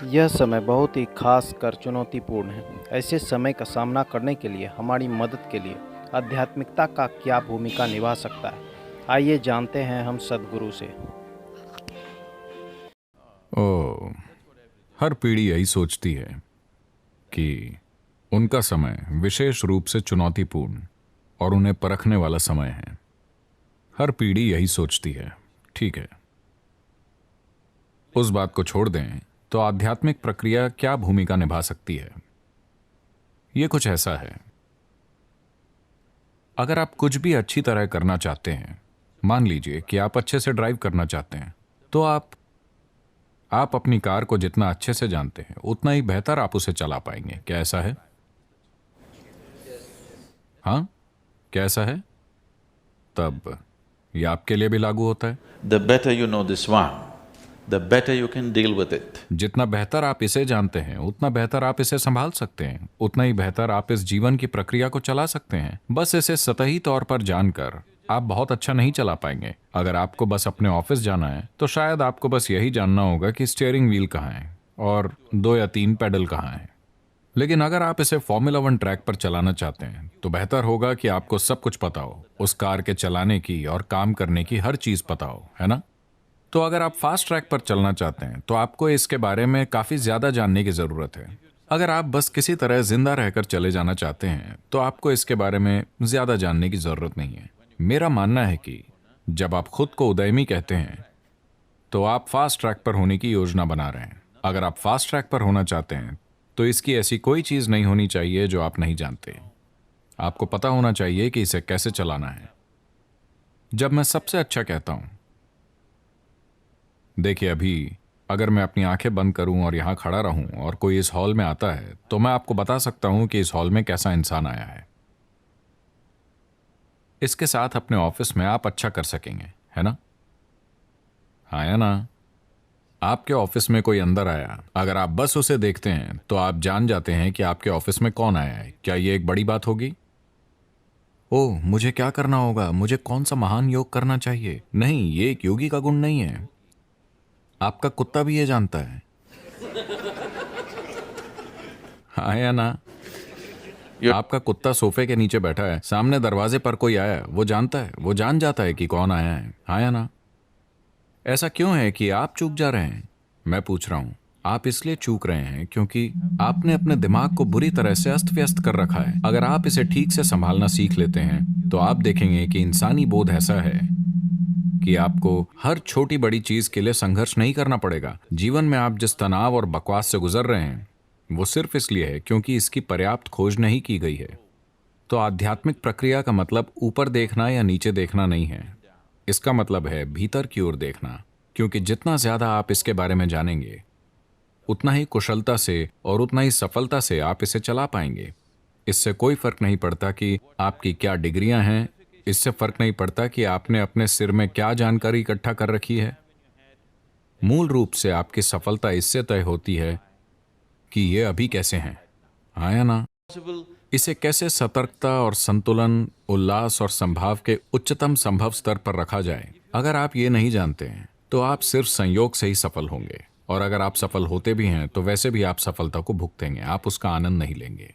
यह समय बहुत ही खास कर चुनौतीपूर्ण है। ऐसे समय का सामना करने के लिए हमारी मदद के लिए आध्यात्मिकता का क्या भूमिका निभा सकता है, आइए जानते हैं हम सद्गुरु से। ओ, हर पीढ़ी यही सोचती है कि उनका समय विशेष रूप से चुनौतीपूर्ण और उन्हें परखने वाला समय है। हर पीढ़ी यही सोचती है। ठीक है, उस बात को छोड़ दें तो आध्यात्मिक प्रक्रिया क्या भूमिका निभा सकती है। यह कुछ ऐसा है, अगर आप कुछ भी अच्छी तरह करना चाहते हैं, मान लीजिए कि आप अच्छे से ड्राइव करना चाहते हैं, तो आप अपनी कार को जितना अच्छे से जानते हैं उतना ही बेहतर आप उसे चला पाएंगे। क्या ऐसा है? हाँ, क्या ऐसा है? तब यह आपके लिए भी लागू होता है। The better you know this one, the better you can deal with it. जितना बेहतर आप इसे जानते हैं उतना बेहतर आप इसे संभाल सकते हैं, उतना ही बेहतर आप इस जीवन की प्रक्रिया को चला सकते हैं। बस इसे सतही तौर पर जानकर आप बहुत अच्छा नहीं चला पाएंगे। अगर आपको बस अपने ऑफिस जाना है तो शायद आपको बस यही जानना होगा कि स्टीयरिंग व्हील कहाँ है और 2 या 3 पेडल कहाँ हैं। लेकिन अगर आप इसे फॉर्मूला 1 ट्रैक पर चलाना चाहते हैं तो बेहतर होगा कि आपको सब कुछ पता हो, उस कार के चलाने की और काम करने की हर चीज पता हो, है ना? तो अगर आप फास्ट ट्रैक पर चलना चाहते हैं तो आपको इसके बारे में काफी ज्यादा जानने की जरूरत है। अगर आप बस किसी तरह जिंदा रहकर चले जाना चाहते हैं तो आपको इसके बारे में ज्यादा जानने की जरूरत नहीं है। मेरा मानना है कि जब आप खुद को उदयमी कहते हैं तो आप फास्ट ट्रैक पर होने की योजना बना रहे हैं। अगर आप फास्ट ट्रैक पर होना चाहते हैं तो इसकी ऐसी कोई चीज नहीं होनी चाहिए जो आप नहीं जानते। आपको पता होना चाहिए कि इसे कैसे चलाना है। जब मैं सबसे अच्छा कहता हूं, देखिए, अभी अगर मैं अपनी आंखें बंद करूं और यहां खड़ा रहूं और कोई इस हॉल में आता है तो मैं आपको बता सकता हूं कि इस हॉल में कैसा इंसान आया है। इसके साथ अपने ऑफिस में आप अच्छा कर सकेंगे, है ना? हाँ या ना? आपके ऑफिस में कोई अंदर आया, अगर आप बस उसे देखते हैं तो आप जान जाते हैं कि आपके ऑफिस में कौन आया है। क्या यह एक बड़ी बात होगी? ओह, मुझे क्या करना होगा, मुझे कौन सा महान योग करना चाहिए? नहीं, ये एक योगी का गुण नहीं है। आपका कुत्ता भी ये जानता है। हाँ या ना? आपका कुत्ता सोफे के नीचे बैठा है, सामने दरवाजे पर कोई आया, वो जानता है, वो जान जाता है कि कौन आया है। हाँ या ना? ऐसा क्यों है कि आप चूक जा रहे हैं? मैं पूछ रहा हूं, आप इसलिए चूक रहे हैं क्योंकि आपने अपने दिमाग को बुरी तरह से अस्त व्यस्त कर रखा है। अगर आप इसे ठीक से संभालना सीख लेते हैं तो आप देखेंगे कि इंसानी बोध ऐसा है कि आपको हर छोटी बड़ी चीज के लिए संघर्ष नहीं करना पड़ेगा। जीवन में आप जिस तनाव और बकवास से गुजर रहे हैं वो सिर्फ इसलिए है क्योंकि इसकी पर्याप्त खोज नहीं की गई है। तो आध्यात्मिक प्रक्रिया का मतलब ऊपर देखना या नीचे देखना नहीं है। इसका मतलब है भीतर की ओर देखना, क्योंकि जितना ज्यादा आप इसके बारे में जानेंगे उतना ही कुशलता से और उतना ही सफलता से आप इसे चला पाएंगे। इससे कोई फर्क नहीं पड़ता कि आपकी क्या डिग्रियां हैं, इससे फर्क नहीं पड़ता कि आपने अपने सिर में क्या जानकारी इकट्ठा कर रखी है। मूल रूप से आपकी सफलता इससे तय होती है कि ये अभी कैसे हैं। हाँ या ना? इसे कैसे सतर्कता और संतुलन, उल्लास और संभाव के उच्चतम संभव स्तर पर रखा जाए। अगर आप ये नहीं जानते हैं तो आप सिर्फ संयोग से ही सफल होंगे, और अगर आप सफल होते भी हैं तो वैसे भी आप सफलता को भुगतेंगे, आप उसका आनंद नहीं लेंगे।